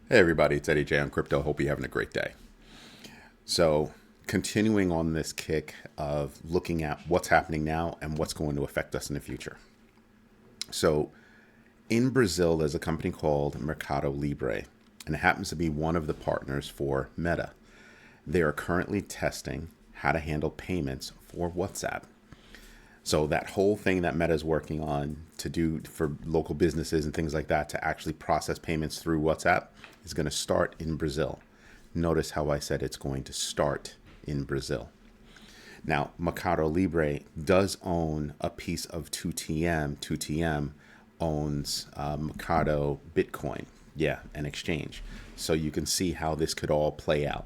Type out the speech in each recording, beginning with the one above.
Hey everybody, it's Eddie J on Crypto. Hope you're having a great day. So, continuing on this kick of looking at what's happening now and what's going to affect us in the future. So, in Brazil, there's a company called Mercado Libre, and it happens to be one of the partners for Meta. They are currently testing how to handle payments for WhatsApp. So that whole thing that Meta is working on to do for local businesses and things like that to actually process payments through WhatsApp is going to start in Brazil. Notice how I said it's going to start in Brazil. Now, Mercado Libre does own a piece of 2TM. 2TM owns Mercado Bitcoin, yeah, an exchange. So you can see how this could all play out.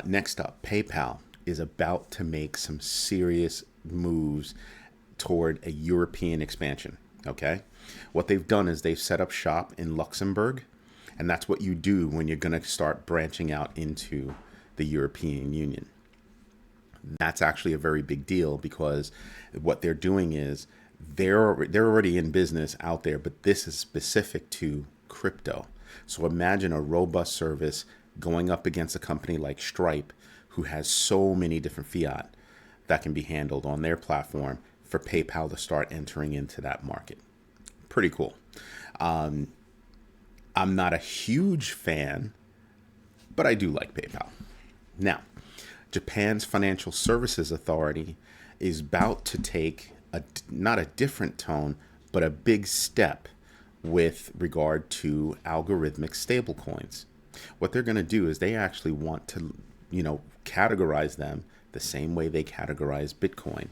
Next up, PayPal is about to make some serious moves toward a European expansion. Okay. What they've done is they've set up shop in Luxembourg, and that's what you do when you're going to start branching out into the European Union. That's actually a very big deal because what they're doing is they're already in business out there, but this is specific to crypto. So imagine a robust service going up against a company like Stripe, who has so many different fiat that can be handled on their platform for PayPal to start entering into that market. Pretty cool. I'm not a huge fan, but I do like PayPal. Now, Japan's Financial Services Authority is about to take not a different tone, but a big step with regard to algorithmic stablecoins. What they're going to do is they actually want to, categorize them the same way they categorize Bitcoin.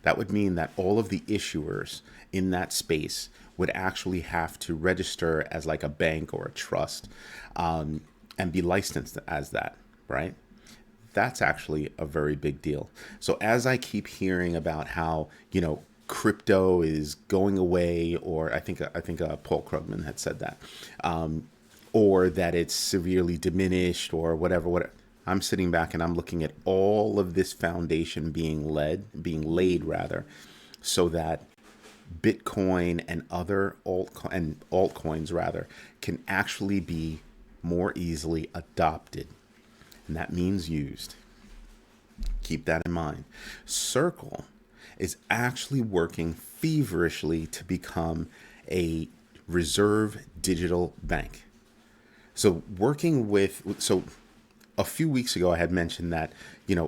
That would mean that all of the issuers in that space would actually have to register as like a bank or a trust, and be licensed as that, right? That's actually a very big deal. So as I keep hearing about how, crypto is going away, or I think Paul Krugman had said that, or that it's severely diminished or whatever. I'm sitting back and I'm looking at all of this foundation being laid rather, so that Bitcoin and other altcoins rather can actually be more easily adopted, and that means used. Keep that in mind. Circle is actually working feverishly to become a reserve digital bank. So a few weeks ago I had mentioned that,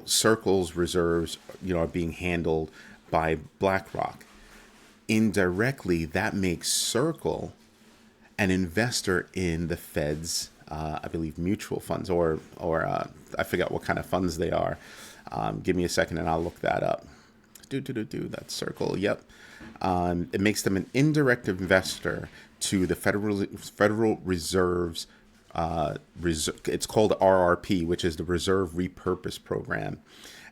Circle's reserves, are being handled by BlackRock. Indirectly, that makes Circle an investor in the Fed's, I believe, mutual funds, or I forgot what kind of funds they are. Give me a second and I'll look that up. That's Circle. Yep. It makes them an indirect investor to the Federal Reserve's. It's called RRP, which is the Reserve Repurpose Program,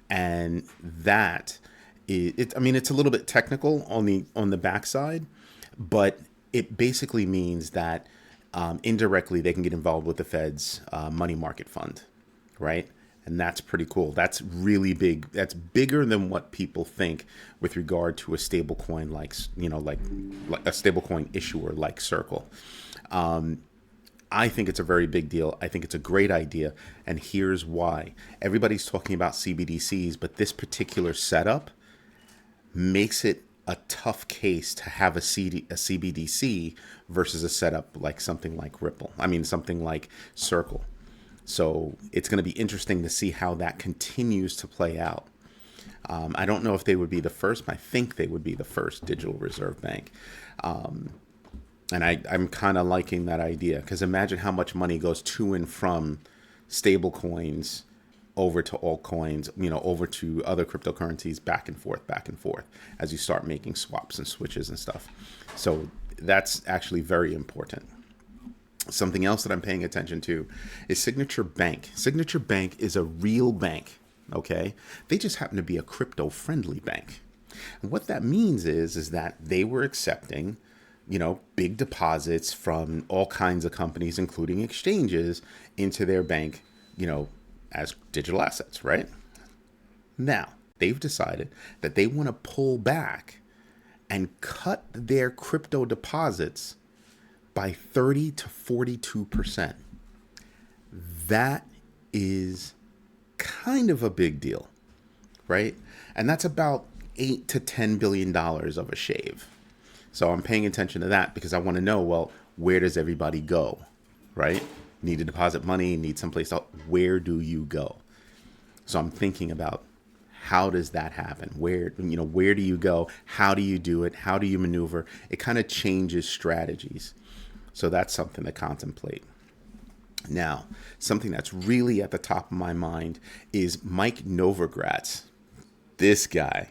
and that it's a little bit technical on the backside, but it basically means that indirectly they can get involved with the Fed's money market fund, right? And that's pretty cool. That's really big. That's bigger than what people think with regard to a stablecoin like a stablecoin issuer like Circle. I think it's a very big deal. I think it's a great idea. And here's why. Everybody's talking about CBDCs, but this particular setup makes it a tough case to have a CBDC versus a setup like something like Ripple. Something like Circle. So it's going to be interesting to see how that continues to play out. I don't know if they would be the first, but I think they would be the first digital reserve bank. And I'm kind of liking that idea, because imagine how much money goes to and from stable coins over to altcoins, over to other cryptocurrencies, back and forth, as you start making swaps and switches and stuff. So that's actually very important. Something else that I'm paying attention to is Signature Bank. Signature Bank is a real bank, okay? They just happen to be a crypto-friendly bank. And what that means is that they were accepting big deposits from all kinds of companies, including exchanges, into their bank, as digital assets, right? Now, they've decided that they want to pull back and cut their crypto deposits by 30 to 42%. That is kind of a big deal, right? And that's about $8 to $10 billion of a shave. So I'm paying attention to that because I want to know, well, where does everybody go, right? Need to deposit money, need someplace else. Where do you go? So I'm thinking about, how does that happen? Where do you go? How do you do it? How do you maneuver? It kind of changes strategies. So that's something to contemplate. Now, something that's really at the top of my mind is Mike Novogratz. This guy,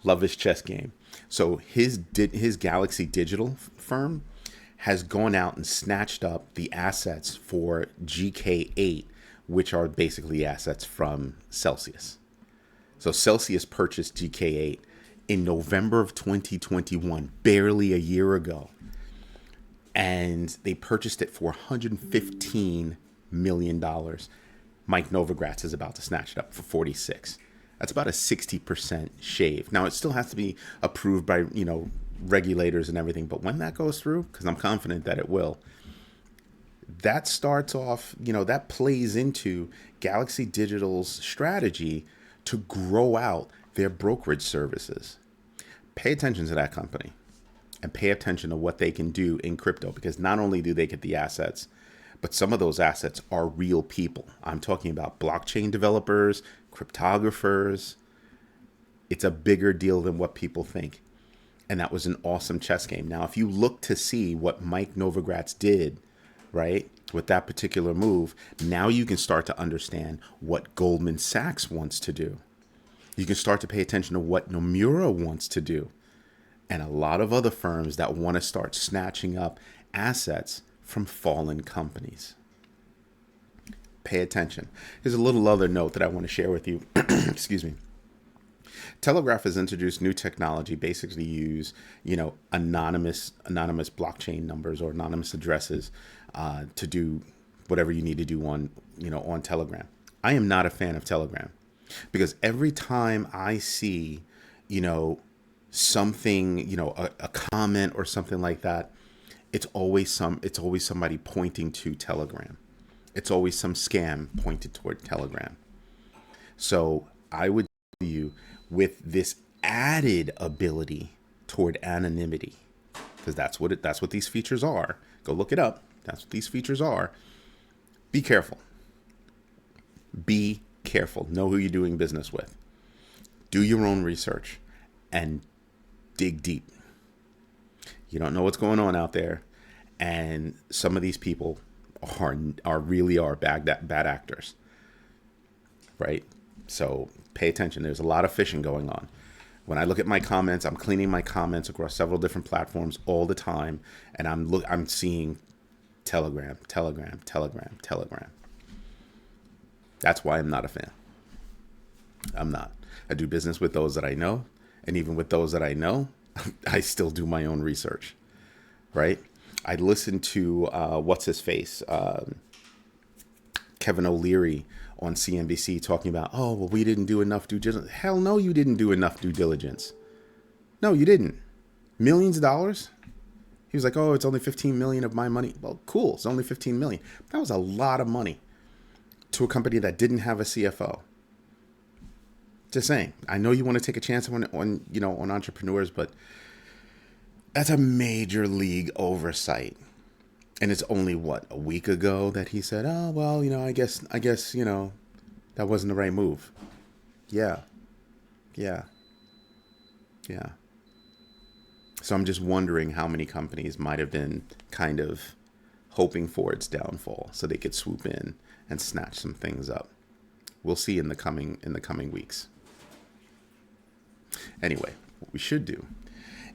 love his chess game. So his Galaxy Digital firm has gone out and snatched up the assets for GK8, which are basically assets from Celsius. So Celsius purchased GK8 in November of 2021, barely a year ago. And they purchased it for $115 million. Mike Novogratz is about to snatch it up for 46. That's about a 60% shave. Now, it still has to be approved by, regulators and everything. But when that goes through, because I'm confident that it will, that starts off, that plays into Galaxy Digital's strategy to grow out their brokerage services. Pay attention to that company and pay attention to what they can do in crypto, because not only do they get the assets, but some of those assets are real people. I'm talking about blockchain developers, cryptographers. It's a bigger deal than what people think. And that was an awesome chess game. Now, if you look to see what Mike Novogratz did, right, with that particular move, now you can start to understand what Goldman Sachs wants to do. You can start to pay attention to what Nomura wants to do, and a lot of other firms that want to start snatching up assets from fallen companies. Pay attention. Here's a little other note that I want to share with you. Excuse me. Telegraph has introduced new technology, basically use, anonymous blockchain numbers or anonymous addresses to do whatever you need to do on Telegram. I am not a fan of Telegram, because every time I see, something, a comment or something like that, it's always somebody pointing to Telegram. It's always some scam pointed toward Telegram. So I would tell you, with this added ability toward anonymity, because that's what these features are. Go look it up. That's what these features are. Be careful. Be careful. Know who you're doing business with. Do your own research and dig deep. You don't know what's going on out there, and some of these people really bad actors, right? So pay attention. There's a lot of phishing going on. When I look at my comments, I'm cleaning my comments across several different platforms all the time, and I'm seeing Telegram. That's why I'm not a fan. I'm not. I do business with those that I know, and even with those that I know, I still do my own research, right? I listened to what's his face, Kevin O'Leary on CNBC talking about, oh, well, we didn't do enough due diligence. Hell no, you didn't do enough due diligence. No, you didn't. Millions of dollars. He was like, oh, it's only 15 million of my money. Well, cool. It's only 15 million. That was a lot of money to a company that didn't have a CFO. Just saying. I know you want to take a chance on entrepreneurs, but that's a major league oversight. And it's only a week ago that he said, oh, well, I guess, that wasn't the right move. Yeah. So I'm just wondering how many companies might have been kind of hoping for its downfall so they could swoop in and snatch some things up. We'll see in the coming weeks. Anyway, what we should do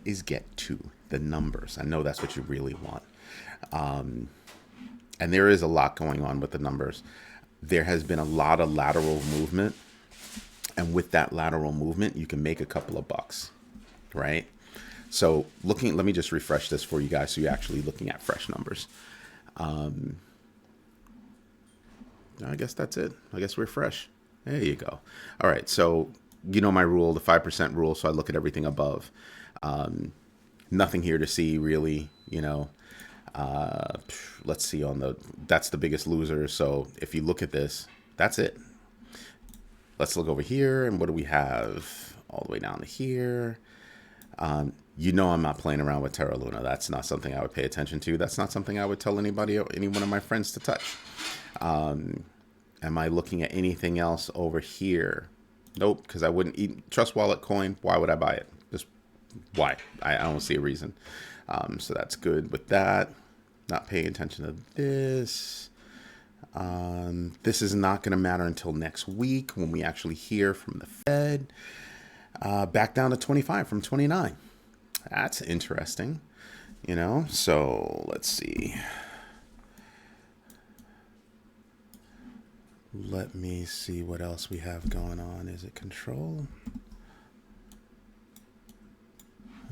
is get to the numbers. I know that's what you really want. And there is a lot going on with the numbers. There has been a lot of lateral movement. And with that lateral movement, you can make a couple of bucks, right? So let me just refresh this for you guys so you're actually looking at fresh numbers. I guess that's it. I guess we're fresh. There you go. All right. So my rule, the 5% rule. So I look at everything above. Nothing here to see really, Let's see that's the biggest loser. So if you look at this, that's it. Let's look over here. And what do we have all the way down to here? You know, I'm not playing around with Terra Luna. That's not something I would pay attention to. That's not something I would tell any one of my friends to touch. Am I looking at anything else over here? Nope, because I wouldn't eat Trust Wallet coin. Why would I buy it? Just why? I don't see a reason. So that's good with that. Not paying attention to this. This is not going to matter until next week when we actually hear from the Fed. Back down to 25 from 29. That's interesting. You know, so let's see. Let me see what else we have going on. Is it control?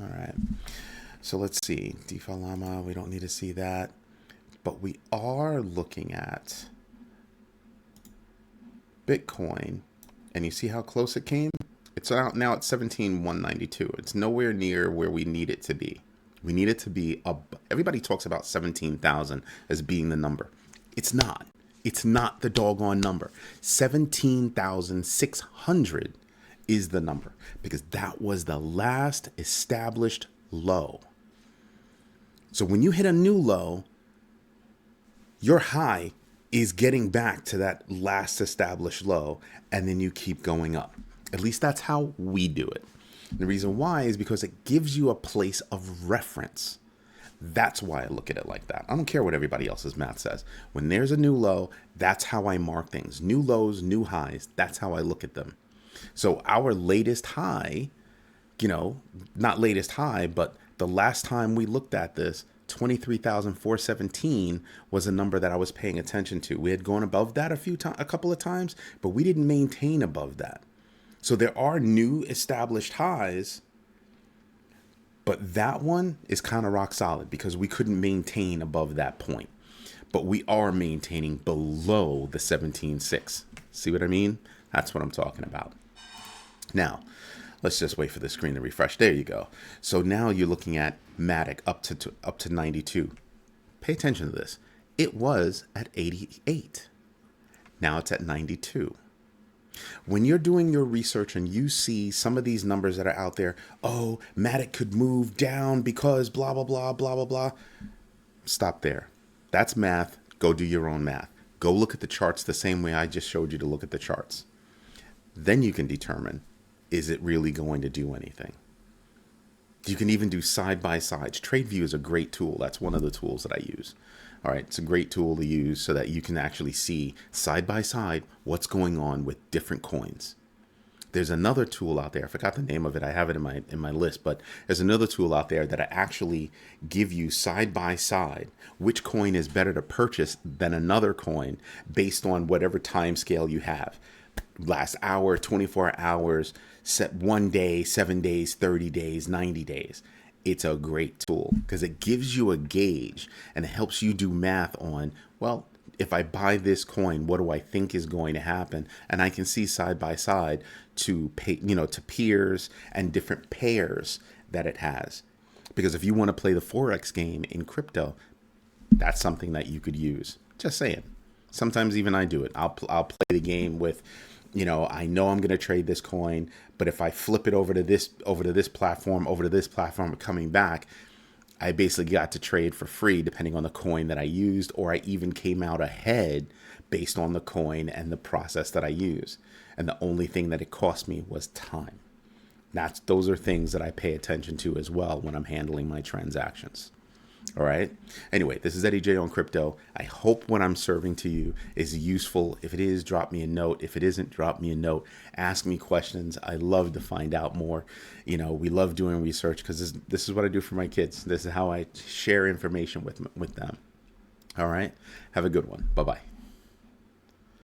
All right. So let's see. DeFi Llama, we don't need to see that. But we are looking at Bitcoin. And you see how close it came? It's out now at 17,192. It's nowhere near where we need it to be. We need it to be everybody talks about 17,000 as being the number. It's not. It's not the doggone number. 17,600 is the number because that was the last established low. So when you hit a new low, your high is getting back to that last established low, and then you keep going up. At least that's how we do it. And the reason why is because it gives you a place of reference. That's why I look at it like that. I don't care what everybody else's math says. When there's a new low, that's how I mark things. New lows, new highs, that's how I look at them. So our latest high, you know, not latest high, but the last time we looked at this, 23,417 was a number that I was paying attention to. We had gone above that a couple of times, but we didn't maintain above that. So there are new established highs, but that one is kind of rock solid because we couldn't maintain above that point. But we are maintaining below the 17.6. See what I mean? That's what I'm talking about. Now, let's just wait for the screen to refresh. There you go. So now you're looking at Matic up to 92. Pay attention to this. It was at 88. Now it's at 92. When you're doing your research and you see some of these numbers that are out there, oh, Matic could move down because blah, blah, blah, blah, blah, blah. Stop there. That's math. Go do your own math. Go look at the charts the same way I just showed you to look at the charts. Then you can determine, is it really going to do anything? You can even do side-by-sides. TradeView is a great tool. That's one of the tools that I use. All right, it's a great tool to use so that you can actually see side-by-side what's going on with different coins. There's another tool out there. I forgot the name of it. I have it in my list, but there's another tool out there that I actually give you side-by-side which coin is better to purchase than another coin based on whatever time scale you have. Last hour, 24 hours, set 1 day, 7 days, 30 days, 90 days. It's a great tool because it gives you a gauge and it helps you do math on, well, if I buy this coin, what do I think is going to happen? And I can see side by side to pay, to peers and different pairs that it has. Because if you want to play the Forex game in crypto, that's something that you could use. Just saying. Sometimes even I do it. I'll play the game with, I know I'm going to trade this coin, but if I flip it over to this platform, coming back, I basically got to trade for free depending on the coin that I used, or I even came out ahead based on the coin and the process that I use. And the only thing that it cost me was time. Those are things that I pay attention to as well when I'm handling my transactions. All right. Anyway, this is Eddie J on crypto. I hope what I'm serving to you is useful. If it is, drop me a note. If it isn't, drop me a note. Ask me questions. I love to find out more. We love doing research because this is what I do for my kids. This is how I share information with them. All right. Have a good one. Bye-bye.